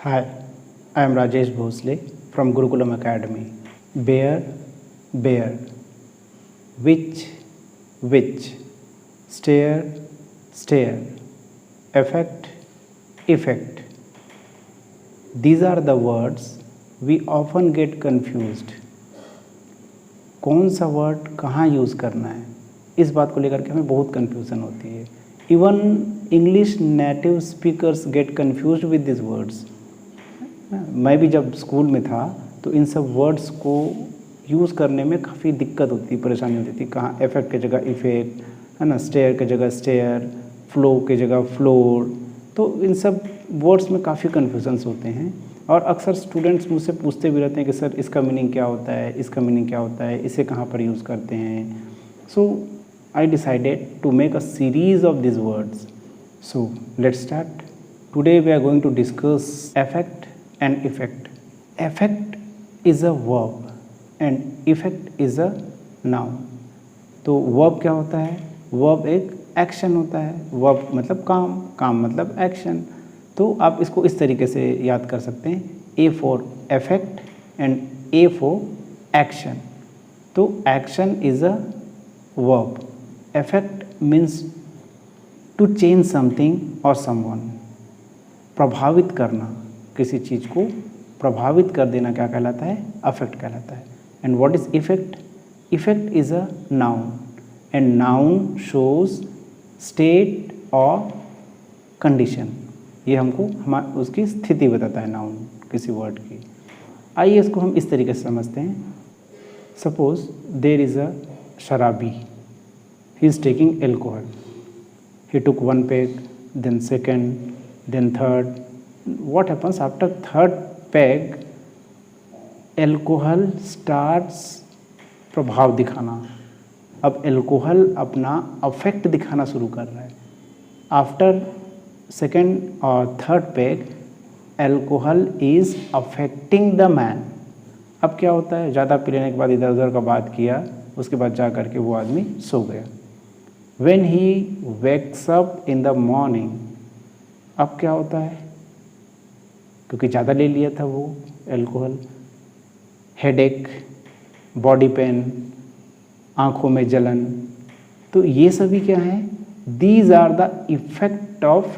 Hi, I am Rajesh Bhosle from Gurukulam Academy. Bear, bear. Which. Stare, stare. Effect, effect. These are the words we often get confused. कौन सा word कहाँ use करना है, इस बात को लेकर के हमें बहुत कन्फ्यूज़न होती है. Even English native speakers get confused with this words. मैं भी जब स्कूल में था तो इन सब वर्ड्स को यूज़ करने में काफ़ी दिक्कत होती, परेशानी होती थी. कहाँ इफेक्ट की जगह इफेक्ट है ना, स्टेयर की जगह स्टेयर, फ्लो की जगह फ्लोर. तो इन सब वर्ड्स में काफ़ी कन्फ्यूजन्स होते हैं और अक्सर स्टूडेंट्स मुझसे पूछते भी रहते हैं कि सर इसका मीनिंग क्या होता है, इसका मीनिंग क्या होता है, इसे कहाँ पर यूज़ करते हैं. So I decided to make a series of this words. So let's start. Today we are going to discuss effect and effect. Effect is a verb and effect is a noun. तो verb क्या होता है? verb एक action होता है. verb मतलब काम, काम मतलब एक्शन. तो आप इसको इस तरीके से याद कर सकते हैं, A for effect and A for action. तो action is a verb. effect means to change something or someone. प्रभावित करना, किसी चीज़ को प्रभावित कर देना क्या कहलाता है? अफेक्ट कहलाता है. And what is effect? Effect is a noun and noun shows state और कंडीशन. ये हमको उसकी स्थिति बताता है नाउन किसी वर्ड की. आइए इसको हम इस तरीके से समझते हैं. सपोज देर इज़ अ शराबी, he is taking alcohol. He took one peg, then second, then third. What happens after third peg? Alcohol starts प्रभाव दिखाना. अब एल्कोहल अपना अफेक्ट दिखाना शुरू कर रहा है. आफ्टर सेकेंड और third peg alcohol is affecting the man. अब क्या होता है? ज़्यादा पी लेने के बाद इधर उधर का बात किया, उसके बाद जा कर के वो आदमी सो गया. When he wakes up in the morning, अब क्या होता है? क्योंकि ज़्यादा ले लिया था वो एल्कोहल. हेडेक, बॉडी पेन, आँखों में जलन. तो ये सभी क्या है? These are the effect of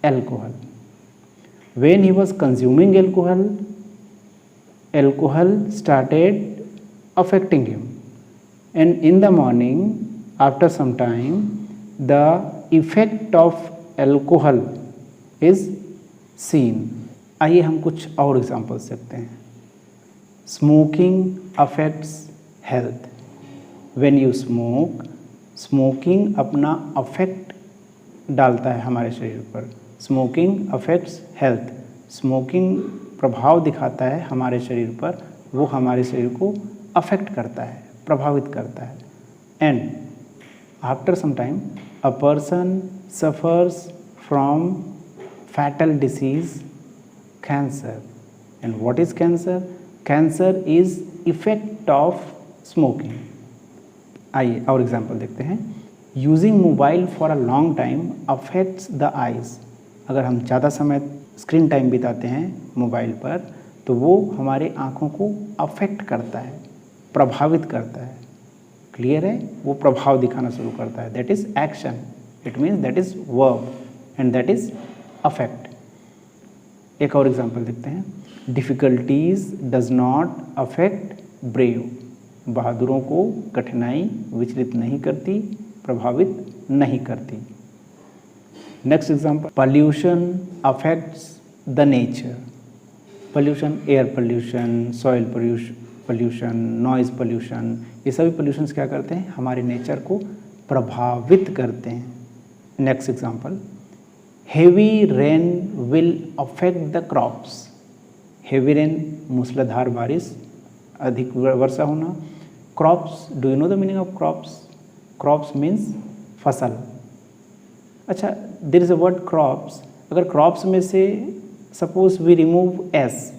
alcohol. When he was consuming alcohol, alcohol started affecting him. And in the morning after some time the effect of alcohol is seen. आइए हम कुछ और एग्जाम्पल्स देखते हैं. Smoking affects health. When you smoke, smoking अपना effect डालता है हमारे शरीर पर. Smoking affects health. स्मोकिंग प्रभाव दिखाता है हमारे शरीर पर, वो हमारे शरीर को अफेक्ट करता है, प्रभावित करता है. And after some time a person suffers from fatal disease, cancer. And what is cancer? Cancer is effect of smoking. आइए और एग्जाम्पल देखते हैं. Using mobile for a long time affects the eyes. अगर हम ज़्यादा समय स्क्रीन टाइम बिताते हैं मोबाइल पर तो वो हमारे आँखों को अफेक्ट करता है, प्रभावित करता है. क्लियर है? वो प्रभाव दिखाना शुरू करता है. That is action. It means that is verb and that is affect. एक और एग्जाम्पल देखते हैं. Difficulties does not affect brave. बहादुरों को कठिनाई विचलित नहीं करती, प्रभावित नहीं करती. Next example. Pollution affects the nature. Pollution, air pollution, soil pollution, noise pollution, ये सभी पॉल्यूशंस क्या करते हैं? हमारे नेचर को प्रभावित करते हैं. Next example. Heavy rain will affect the crops. Heavy rain मूसलाधार बारिश, अधिक वर्षा होना. Crops, do you know the meaning of crops? Crops means फसल. अच्छा, there is a word crops. अगर क्रॉप्स में से suppose we remove S,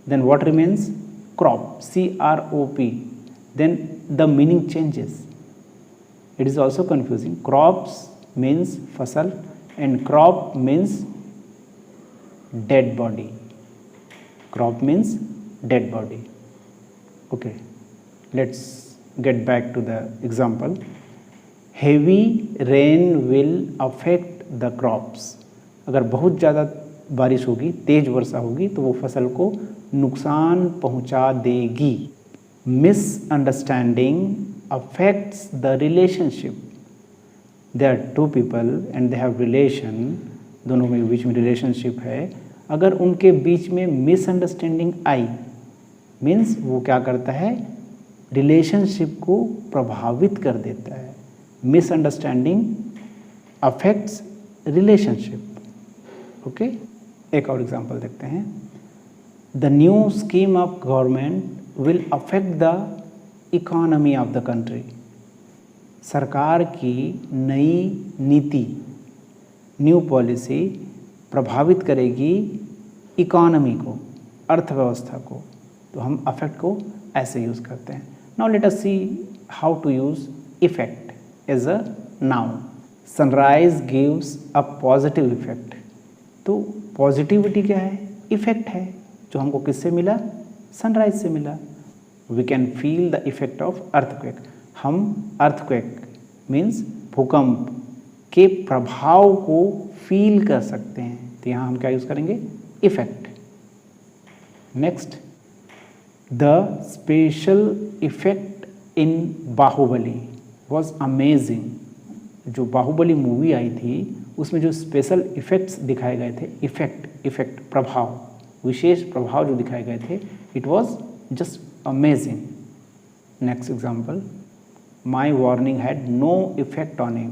then what remains? Crop, CROP. Then the meaning changes. It is also confusing. Crops means फसल and crop means dead body. Crop means dead body. Okay, let's get back to the example. Heavy rain will affect the crops. अगर बहुत ज़्यादा बारिश होगी, तेज वर्षा होगी तो वो फसल को नुकसान पहुंचा देगी. Misunderstanding affects the relationship. There are two people and they have relation. दोनों में बीच में रिलेशनशिप है. अगर उनके बीच में मिसअंडरस्टैंडिंग आई मीन्स वो क्या करता है, रिलेशनशिप को प्रभावित कर देता है. Misunderstanding affects relationship. ओके, एक और एग्जांपल देखते हैं. The new scheme of government will affect the economy of the country. सरकार की नई नीति, न्यू पॉलिसी प्रभावित करेगी इकोनॉमी को, अर्थव्यवस्था को. तो हम अफेक्ट को ऐसे यूज़ करते हैं. Now let us see how to use effect as a noun. Sunrise gives a positive effect. तो पॉजिटिविटी क्या है, इफेक्ट है जो हमको किससे मिला, सनराइज से मिला. We can feel the effect of earthquake. हम अर्थक्वेक मीन्स भूकंप के प्रभाव को फील कर सकते हैं. तो यहाँ हम क्या यूज़ करेंगे, effect. Next, the special effect in Baahubali was amazing. जो बाहुबली मूवी आई थी उसमें जो स्पेशल इफेक्ट्स दिखाए गए थे, इफेक्ट प्रभाव, विशेष प्रभाव जो दिखाए गए थे, it was just amazing. Next example, my warning had no effect on him.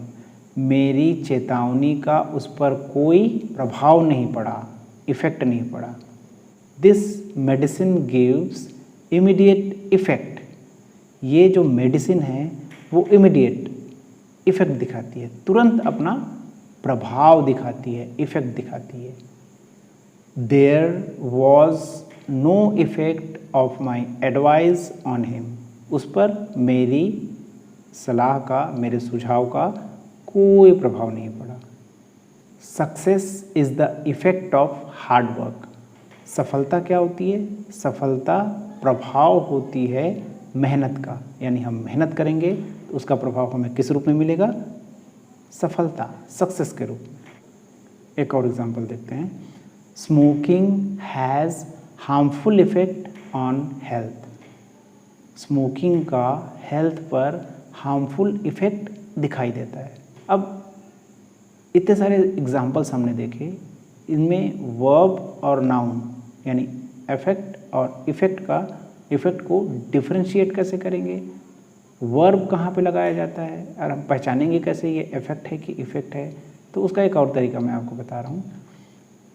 मेरी चेतावनी का उस पर कोई प्रभाव नहीं पड़ा, इफेक्ट नहीं पड़ा. This medicine gives immediate effect. ये जो मेडिसिन है वो इमीडिएट इफेक्ट दिखाती है, तुरंत अपना प्रभाव दिखाती है, इफेक्ट दिखाती है. There was no effect of my advice on him. उस पर मेरी सलाह का, मेरे सुझाव का कोई प्रभाव नहीं पड़ा. Success is the effect of hard work. सफलता क्या होती है, सफलता प्रभाव होती है मेहनत का. यानी हम मेहनत करेंगे तो उसका प्रभाव हमें किस रूप में मिलेगा, सफलता, सक्सेस के रूप में. एक और एग्जांपल देखते हैं. Smoking has harmful effect on health. Smoking का हेल्थ पर हार्मफुल इफेक्ट दिखाई देता है. अब इतने सारे एग्जांपल्स हमने देखे, इनमें वर्ब और नाउन यानी इफेक्ट और इफेक्ट को डिफरेंशिएट कैसे करेंगे, वर्ब कहाँ पे लगाया जाता है और हम पहचानेंगे कैसे ये इफेक्ट है कि इफेक्ट है. तो उसका एक और तरीका मैं आपको बता रहा हूँ.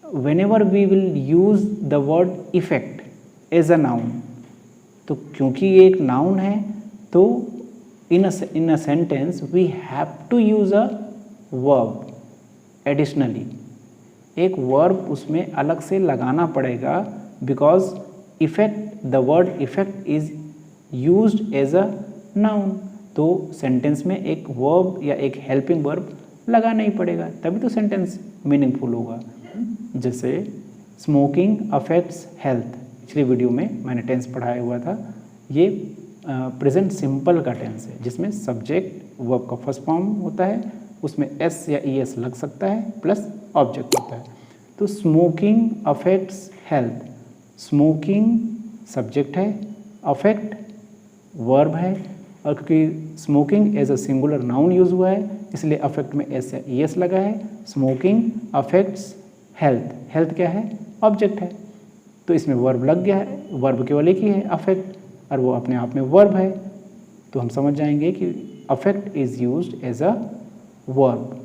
Whenever we will use the word effect as a noun, तो क्योंकि ये एक नाउन है तो in a sentence we have to use a verb additionally. एक वर्ब उसमें अलग से लगाना पड़ेगा because effect, the word effect is used as a noun. तो सेंटेंस में एक वर्ब या एक हेल्पिंग वर्ब लगाना ही पड़ेगा, तभी तो सेंटेंस मीनिंगफुल होगा. जैसे स्मोकिंग अफेक्ट्स हेल्थ, पिछली वीडियो में मैंने टेंस पढ़ाया हुआ था. ये प्रेजेंट सिंपल का टेंस है जिसमें सब्जेक्ट वर्ब का फर्स्ट फॉर्म होता है, उसमें एस या ई एस लग सकता है प्लस ऑब्जेक्ट होता है. तो smoking affects health, smoking subject है, अफेक्ट वर्ब है, और क्योंकि smoking as a singular noun use हुआ है इसलिए अफेक्ट में एस या ई एस लगा है. स्मोकिंग अफेक्ट्स हेल्थ, हेल्थ क्या है, ऑब्जेक्ट है, तो इसमें वर्ब लग गया है. वर्ब केवल एक ही है अफेक्ट, और वो अपने आप में वर्ब है. तो हम समझ जाएंगे कि affect is used as a verb.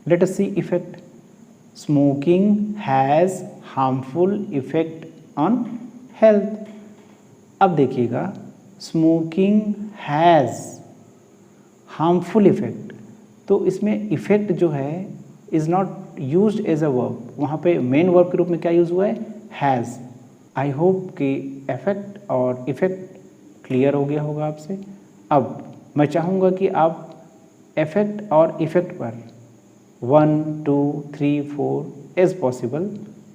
Let us see effect. Smoking has harmful effect on health. अब देखिएगा, स्मोकिंग हैज़ हार्मफुल इफेक्ट, तो इसमें इफेक्ट जो है is not used as a verb. वहाँ पे मेन वर्ब के रूप में क्या यूज़ हुआ है, हैज़. आई होप कि इफेक्ट और इफेक्ट क्लियर हो गया होगा आपसे. अब मैं चाहूँगा कि आप इफेक्ट और इफेक्ट पर 1, 2, 3, 4 एज पॉसिबल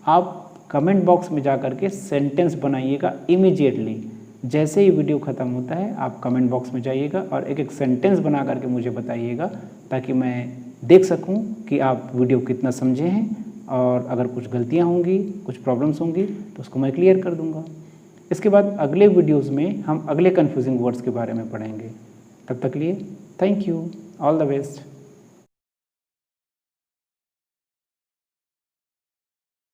आप कमेंट बॉक्स में जा कर के सेंटेंस बनाइएगा इमीडिएटली। जैसे ही वीडियो ख़त्म होता है आप कमेंट बॉक्स में जाइएगा और एक एक सेंटेंस बना करके मुझे बताइएगा, ताकि मैं देख सकूं कि आप वीडियो कितना समझे हैं, और अगर कुछ गलतियां होंगी, कुछ प्रॉब्लम्स होंगी तो उसको मैं क्लियर कर दूंगा। इसके बाद अगले वीडियोस में हम अगले कन्फ्यूजिंग वर्ड्स के बारे में पढ़ेंगे। तब तक लिए thank you, all the best.